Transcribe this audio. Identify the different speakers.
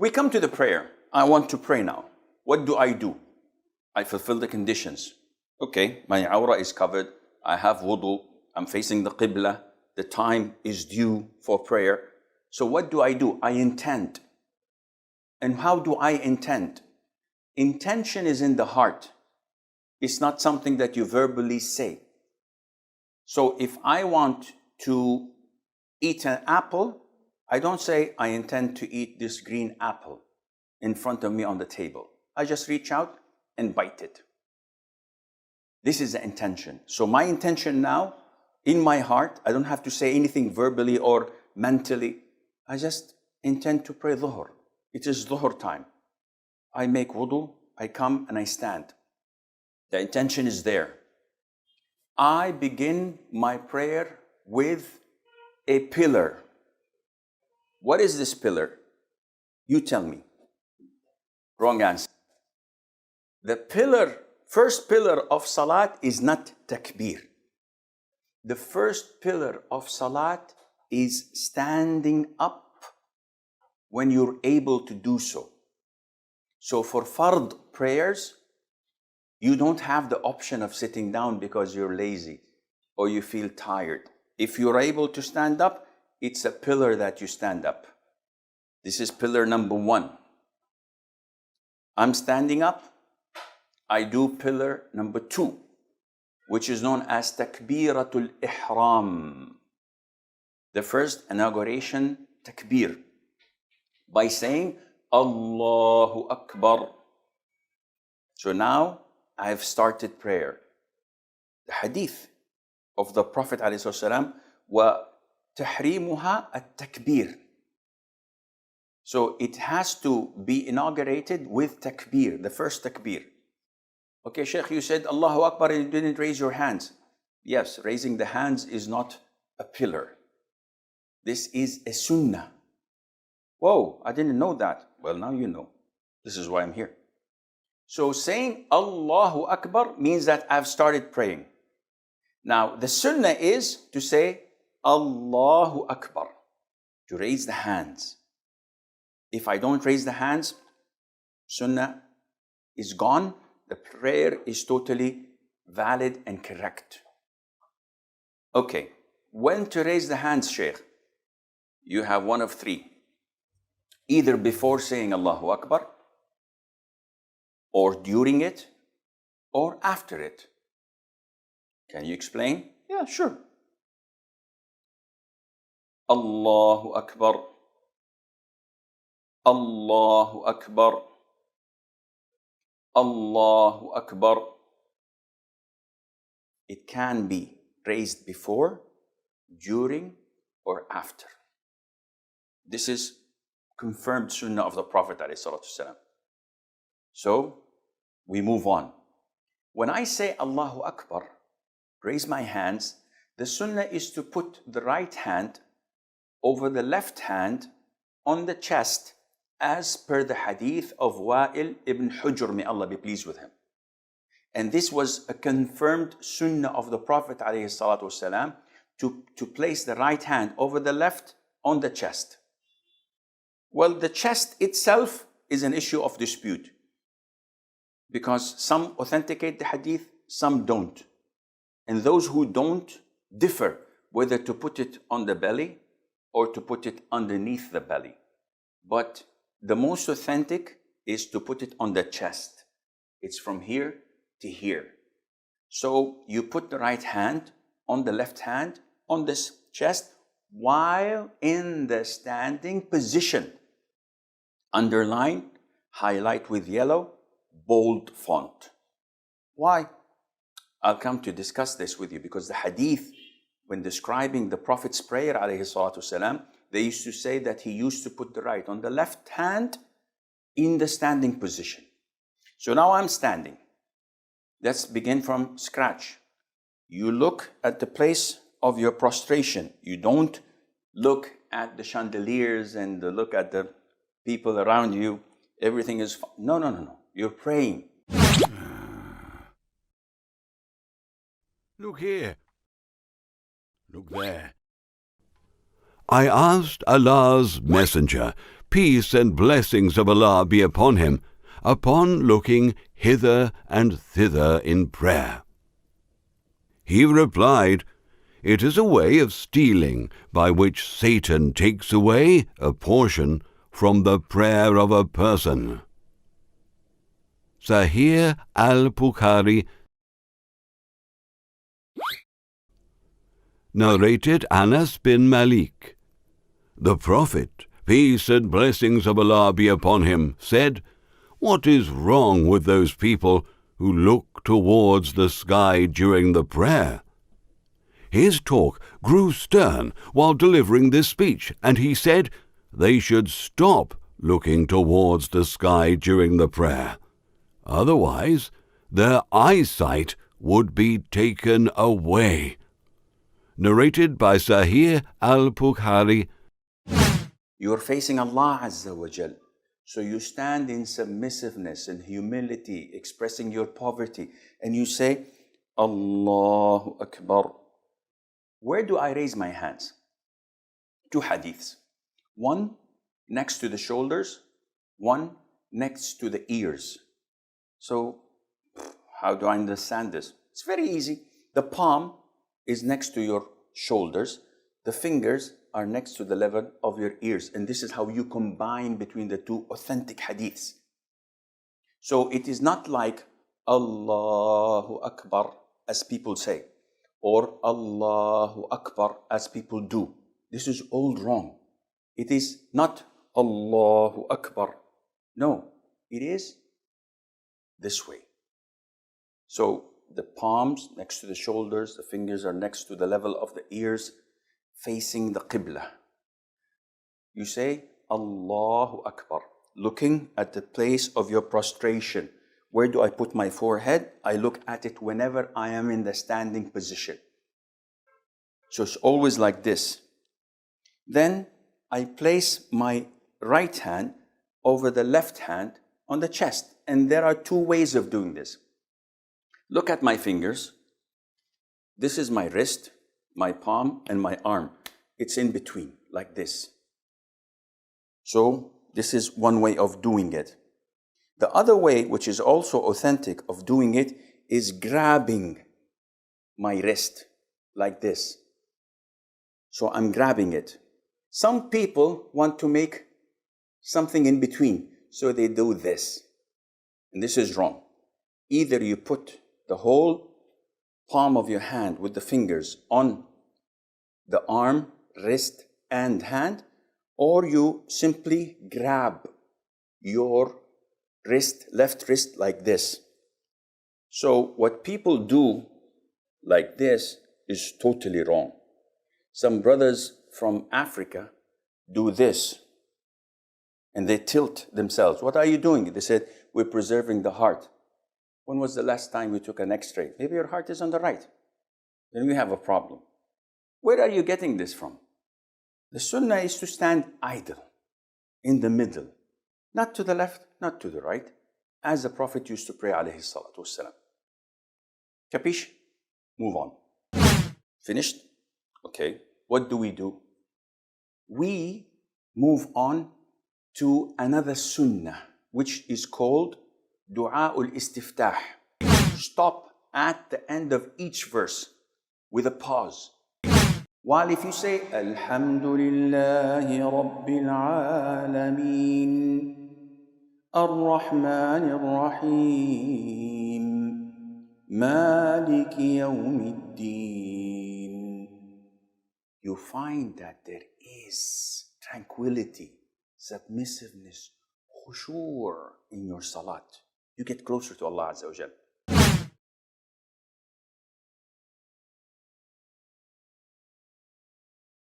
Speaker 1: We come to the prayer. I want to pray now. What do? I fulfill the conditions. Okay, my awrah is covered. I have wudu. I'm facing the qibla. The time is due for prayer. So what do? I intend. And how do I intend? Intention is in the heart. It's not something that you verbally say. So if I want to eat an apple, I don't say, I intend to eat this green apple in front of me on the table. I just reach out and bite it. This is the intention. So my intention now, in my heart, I don't have to say anything verbally or mentally. I just intend to pray dhuhr. It is dhuhr time. I make wudu, I come and I stand. The intention is there. I begin my prayer with a pillar. What is this pillar? You tell me. Wrong answer. The first pillar of salat is not takbeer. The first pillar of salat is standing up when you're able to do so. So for fard prayers, you don't have the option of sitting down because you're lazy or you feel tired. If you're able to stand up, it's a pillar that you stand up. This is pillar number 1. I'm standing up. I do pillar number 2, which is known as Takbeeratul Ihram. The first inauguration takbeer by saying Allahu Akbar. So now I have started prayer. The hadith of the Prophet ﷺ, وَتَحْرِيمُهَا التَّكْبِيرِ. So it has to be inaugurated with takbeer, the first takbeer. Okay, Sheikh, you said Allahu Akbar and you didn't raise your hands. Yes, raising the hands is not a pillar. This is a sunnah. Whoa, I didn't know that. Well, now you know. This is why I'm here. So saying Allahu Akbar means that I've started praying. Now, the sunnah is to say Allahu Akbar, to raise the hands. If I don't raise the hands, sunnah is gone. The prayer is totally valid and correct. Okay, when to raise the hands, Sheikh? You have one of 3. Either before saying Allahu Akbar, or during it, or after it. Can you explain? Yeah, sure. Allahu Akbar. Allahu Akbar. Allahu Akbar. It can be raised before, during, or after. This is confirmed sunnah of the Prophet ﷺ. So we move on. When I say Allahu Akbar, raise my hands, the sunnah is to put the right hand over the left hand on the chest, as per the hadith of Wa'il ibn Hujr, may Allah be pleased with him. And this was a confirmed sunnah of the Prophet ﷺ to place the right hand over the left on the chest. Well, the chest itself is an issue of dispute, because some authenticate the hadith, some don't. And those who don't differ whether to put it on the belly or to put it underneath the belly. But the most authentic is to put it on the chest. It's from here to here. So you put the right hand on the left hand on this chest while in the standing position. Underline, highlight with yellow, bold font. Why? I'll come to discuss this with you, because the hadith, when describing the Prophet's prayer, ﷺ, they used to say that he used to put the right on the left hand in the standing position. So now I'm standing. Let's begin from scratch. You look at the place of your prostration. You don't look at the chandeliers and look at the people around you. Everything is fine. No. You're praying.
Speaker 2: Look here. Look there. I asked Allah's messenger, peace and blessings of Allah be upon him, upon looking hither and thither in prayer. He replied, "It is a way of stealing by which Satan takes away a portion from the prayer of a person." Sahih al-Bukhari, narrated Anas bin Malik. The Prophet, peace and blessings of Allah be upon him, said, "What is wrong with those people who look towards the sky during the prayer?" His talk grew stern while delivering this speech, and he said they should stop looking towards the sky during the prayer. Otherwise, their eyesight would be taken away. Narrated by Sahih al-Bukhari.
Speaker 1: You're facing Allah Azza wa Jal. So you stand in submissiveness and humility, expressing your poverty, and you say, Allahu Akbar. Where do I raise my hands? Two hadiths. One next to the shoulders, one next to the ears. So how do I understand this? It's very easy. The palm is next to your shoulders. The fingers are next to the level of your ears. And this is how you combine between the two authentic hadiths. So it is not like Allahu Akbar as people say, or Allahu Akbar as people do. This is all wrong. It is not Allahu Akbar. No, it is this way. So the palms next to the shoulders, the fingers are next to the level of the ears, facing the Qibla. You say Allahu Akbar, looking at the place of your prostration. Where do I put my forehead? I look at it whenever I am in the standing position. So it's always like this. Then I place my right hand over the left hand on the chest. And there are two ways of doing this. Look at my fingers. This is my wrist, my palm, and my arm. It's in between, like this. So this is one way of doing it. The other way, which is also authentic of doing it, is grabbing my wrist like this. So I'm grabbing it. Some people want to make something in between, so they do this. And this is wrong. Either you put the whole palm of your hand with the fingers on the arm, wrist, and hand, or you simply grab your wrist, left wrist, like this. So what people do like this is totally wrong. Some brothers from Africa do this, and they tilt themselves. What are you doing? They said, we're preserving the heart. When was the last time we took an x-ray? Maybe your heart is on the right. Then we have a problem. Where are you getting this from? The sunnah is to stand idle, in the middle. Not to the left, not to the right, as the Prophet used to pray, alayhi salatu wassalam. Capish? Move on. Finished? Okay. What do? We move on to another sunnah, which is called Du'a'ul Istiftah. Stop at the end of each verse with a pause. While if you say, Alhamdulillahi Rabbil Alameen, Ar-Rahman Ar-Rahim, Maliki Yawmiddin, you find that there is tranquility, submissiveness, khushu' in your salat. You get closer to Allah Azza wa Jal.